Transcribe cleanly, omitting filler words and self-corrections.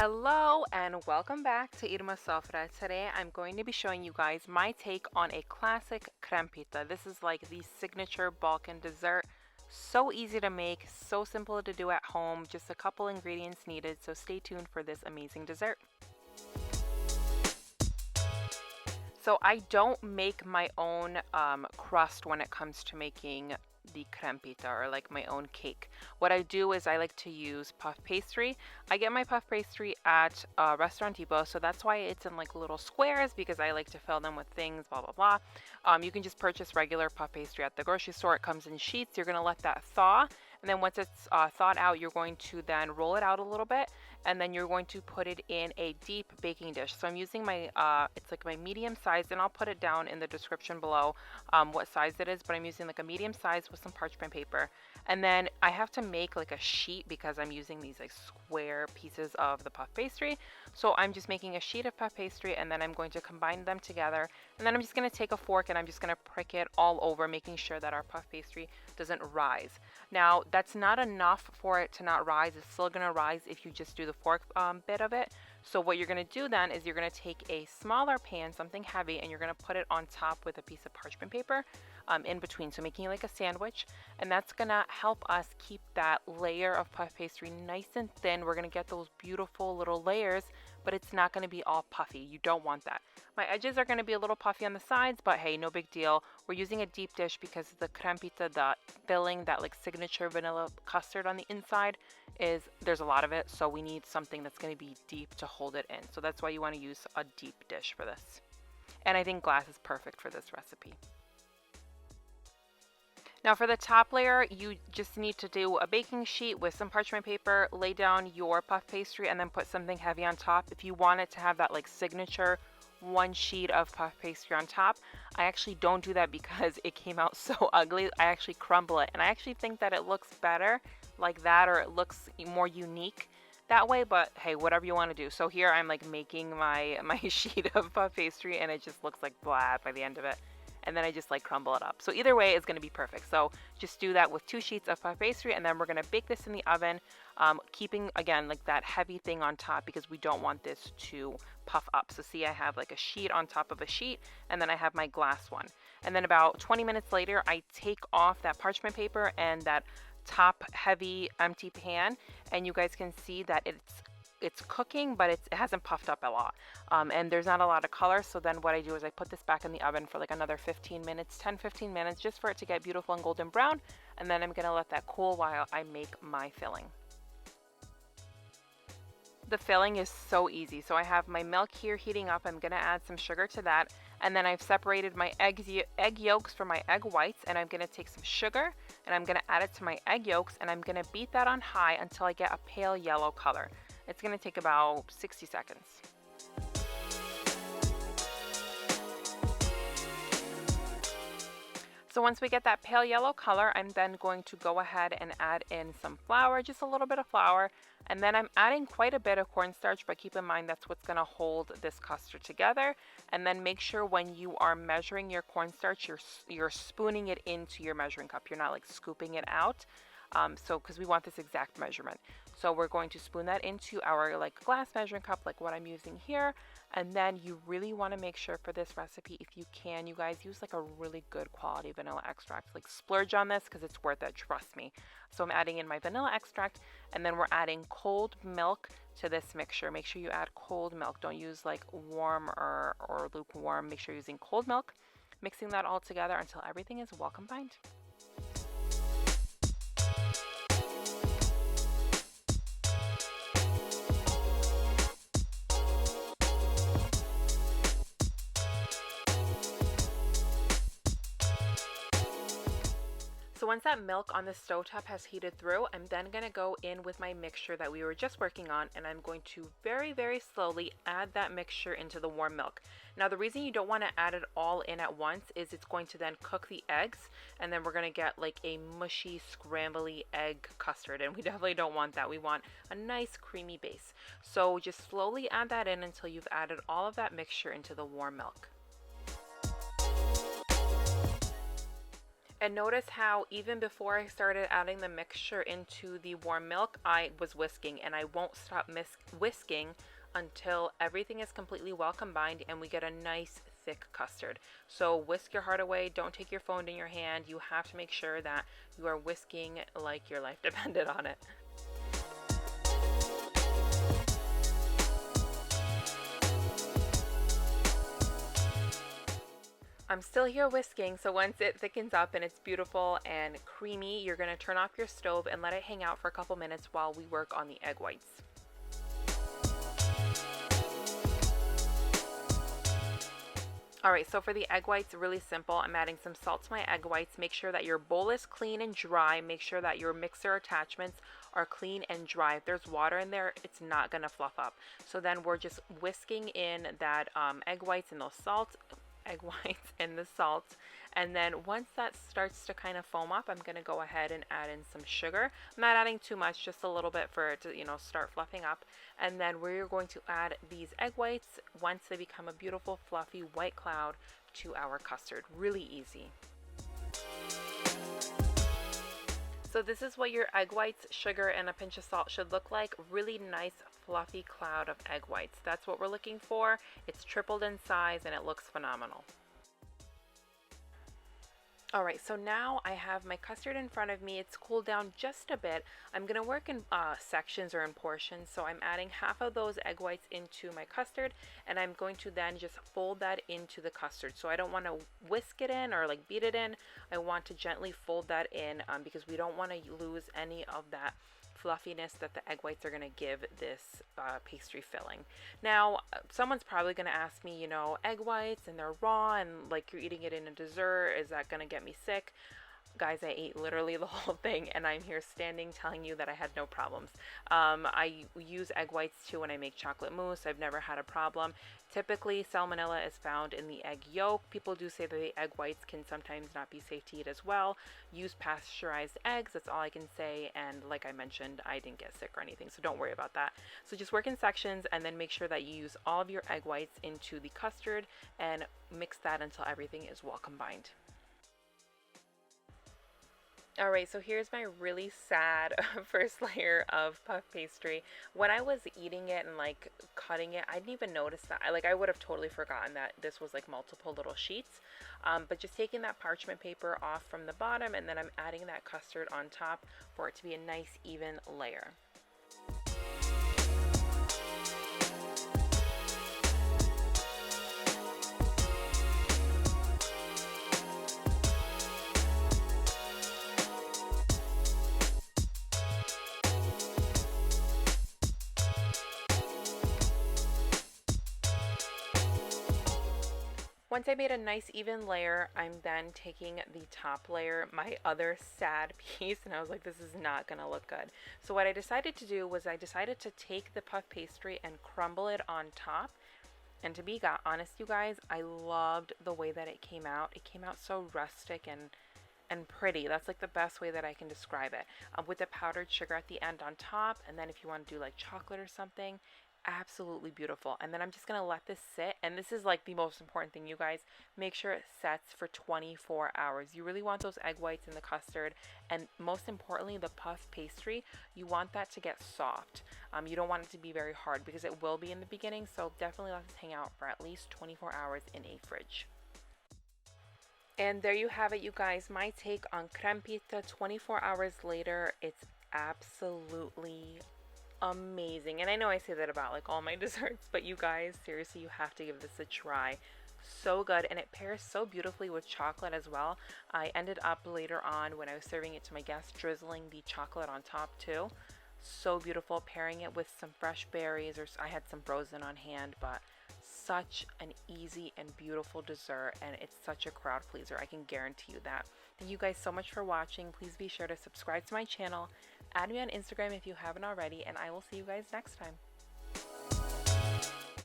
Hello and welcome back to Irma Sofra. Today I'm going to be showing you guys my take on a classic Krempita. This is like the signature Balkan dessert. So easy to make, so simple to do at home, just a couple ingredients needed, so stay tuned for this amazing dessert. So I don't make my own crust when it comes to making the crempita or like my own cake. What I do is I like to use puff pastry. I get my puff pastry at Restaurant Depot, so that's why it's in like little squares because I like to fill them with things, blah blah blah. You can just purchase regular puff pastry at the grocery store. It comes in sheets. You're gonna let that thaw, and then once it's thawed out, you're going to then roll it out a little bit, and then you're going to put it in a deep baking dish. So I'm using my it's like my medium size, and I'll put it down in the description below what size it is, but I'm using like a medium size with some parchment paper. And then I have to make like a sheet because I'm using these like square pieces of the puff pastry. So I'm just making a sheet of puff pastry, and then I'm going to combine them together, and then I'm just going to take a fork and I'm just going to prick it all over, making sure that our puff pastry doesn't rise. Now that's not enough for it to not rise. It's still going to rise if you just do the fork bit of it. So what you're going to do then is you're going to take a smaller pan, something heavy, and you're going to put it on top with a piece of parchment paper in between, so making like a sandwich. And that's going to help us keep that layer of puff pastry nice and thin. We're going to get those beautiful little layers, but it's not going to be all puffy. You don't want that. My edges are going to be a little puffy on the sides, but hey, no big deal. We're using a deep dish because the crempita, the filling, that like signature vanilla custard on the inside, is there's a lot of it, so we need something that's going to be deep to hold it in. So that's why you want to use a deep dish for this. And I think glass is perfect for this recipe. Now for the top layer, you just need to do a baking sheet with some parchment paper, lay down your puff pastry, and then put something heavy on top. If you want it to have that like signature one sheet of puff pastry on top, I actually don't do that because it came out so ugly. I actually crumble it, and I actually think that it looks better like that, or it looks more unique that way, but hey, whatever you want to do. So here I'm like making my sheet of puff pastry, and it just looks like blah by the end of it, and then I just like crumble it up. So either way is going to be perfect. So just do that with 2 sheets of puff pastry, and then we're going to bake this in the oven, keeping again like that heavy thing on top because we don't want this to puff up. So see, I have like a sheet on top of a sheet, and then I have my glass one. And then about 20 minutes later, I take off that parchment paper and that top heavy empty pan, and you guys can see that it's cooking, but it hasn't puffed up a lot, and there's not a lot of color. So then what I do is I put this back in the oven for like another 15 minutes, 10-15 minutes, just for it to get beautiful and golden brown, and then I'm gonna let that cool while I make my filling. The filling is so easy. So I have my milk here heating up. I'm gonna add some sugar to that, and then I've separated my egg yolks from my egg whites, and I'm gonna take some sugar and I'm gonna add it to my egg yolks, and I'm gonna beat that on high until I get a pale yellow color. It's gonna take about 60 seconds. So once we get that pale yellow color, I'm then going to go ahead and add in some flour, just a little bit of flour, and then I'm adding quite a bit of cornstarch, but keep in mind that's what's going to hold this custard together. And then make sure when you are measuring your cornstarch, you're spooning it into your measuring cup. You're not like scooping it out. Because we want this exact measurement. So we're going to spoon that into our like glass measuring cup, like what I'm using here. And then you really want to make sure for this recipe, if you can, you guys use like a really good quality vanilla extract. Like splurge on this because it's worth it, trust me. So I'm adding in my vanilla extract, and then we're adding cold milk to this mixture. Make sure you add cold milk. Don't use like warm or lukewarm. Make sure you're using cold milk. Mixing that all together until everything is well combined. So once that milk on the stovetop has heated through, I'm then going to go in with my mixture that we were just working on, and I'm going to very, very slowly add that mixture into the warm milk. Now the reason you don't want to add it all in at once is it's going to then cook the eggs, and then we're going to get like a mushy, scrambly egg custard, and we definitely don't want that. We want a nice creamy base. So just slowly add that in until you've added all of that mixture into the warm milk. And notice how even before I started adding the mixture into the warm milk, I was whisking, and I won't stop whisking until everything is completely well combined and we get a nice thick custard. So whisk your heart away, don't take your phone in your hand. You have to make sure that you are whisking like your life depended on it. I'm still here whisking, so once it thickens up and it's beautiful and creamy, you're going to turn off your stove and let it hang out for a couple minutes while we work on the egg whites. Alright, so for the egg whites, really simple. I'm adding some salt to my egg whites. Make sure that your bowl is clean and dry. Make sure that your mixer attachments are clean and dry. If there's water in there, it's not going to fluff up. So then we're just whisking in that egg whites and those egg whites and the salt, and then once that starts to kind of foam up, I'm going to go ahead and add in some sugar. I'm not adding too much, just a little bit for it to, start fluffing up. And then we're going to add these egg whites once they become a beautiful fluffy white cloud to our custard. Really easy. So this is what your egg whites, sugar, and a pinch of salt should look like. Really nice fluffy cloud of egg whites. That's what we're looking for. It's tripled in size and it looks phenomenal. Alright, so now I have my custard in front of me. It's cooled down just a bit. I'm going to work in sections or in portions, so I'm adding half of those egg whites into my custard, and I'm going to then just fold that into the custard. So I don't want to whisk it in or like beat it in. I want to gently fold that in because we don't want to lose any of that fluffiness that the egg whites are going to give this pastry filling. Now, someone's probably going to ask me, egg whites and they're raw and like you're eating it in a dessert, is that going to get me sick? Guys, I ate literally the whole thing, and I'm here standing telling you that I had no problems. I use egg whites too when I make chocolate mousse. I've never had a problem. Typically, salmonella is found in the egg yolk. People do say that the egg whites can sometimes not be safe to eat as well. Use pasteurized eggs. That's all I can say. And like I mentioned, I didn't get sick or anything, so don't worry about that. So just work in sections and then make sure that you use all of your egg whites into the custard and mix that until everything is well combined. Alright, so here's my really sad first layer of puff pastry. When I was eating it and like cutting it, I didn't even notice that. I would have totally forgotten that this was like multiple little sheets. But just taking that parchment paper off from the bottom, and then I'm adding that custard on top for it to be a nice even layer. Once I made a nice even layer, I'm then taking the top layer, my other sad piece, and I was like, this is not gonna look good. So what I decided to do was I decided to take the puff pastry and crumble it on top. And to be honest, you guys, I loved the way that it came out. It came out so rustic and pretty. That's like the best way that I can describe it. With the powdered sugar at the end on top, and then if you want to do like chocolate or something, absolutely beautiful. And then I'm just gonna let this sit, and this is like the most important thing, you guys. Make sure it sets for 24 hours. You really want those egg whites in the custard, and most importantly the puff pastry, you want that to get soft. You don't want it to be very hard because it will be in the beginning, so definitely let this hang out for at least 24 hours in a fridge. And there you have it, you guys, my take on Krempita 24 hours later. It's absolutely amazing. And I know I say that about like all my desserts, but you guys, seriously, you have to give this a try. So good, and it pairs so beautifully with chocolate as well. I ended up later on when I was serving it to my guests drizzling the chocolate on top too. So beautiful, pairing it with some fresh berries, or I had some frozen on hand, but such an easy and beautiful dessert, and it's such a crowd pleaser, I can guarantee you that. Thank you guys so much for watching. Please be sure to subscribe to my channel, add me on Instagram if you haven't already, and I will see you guys next time.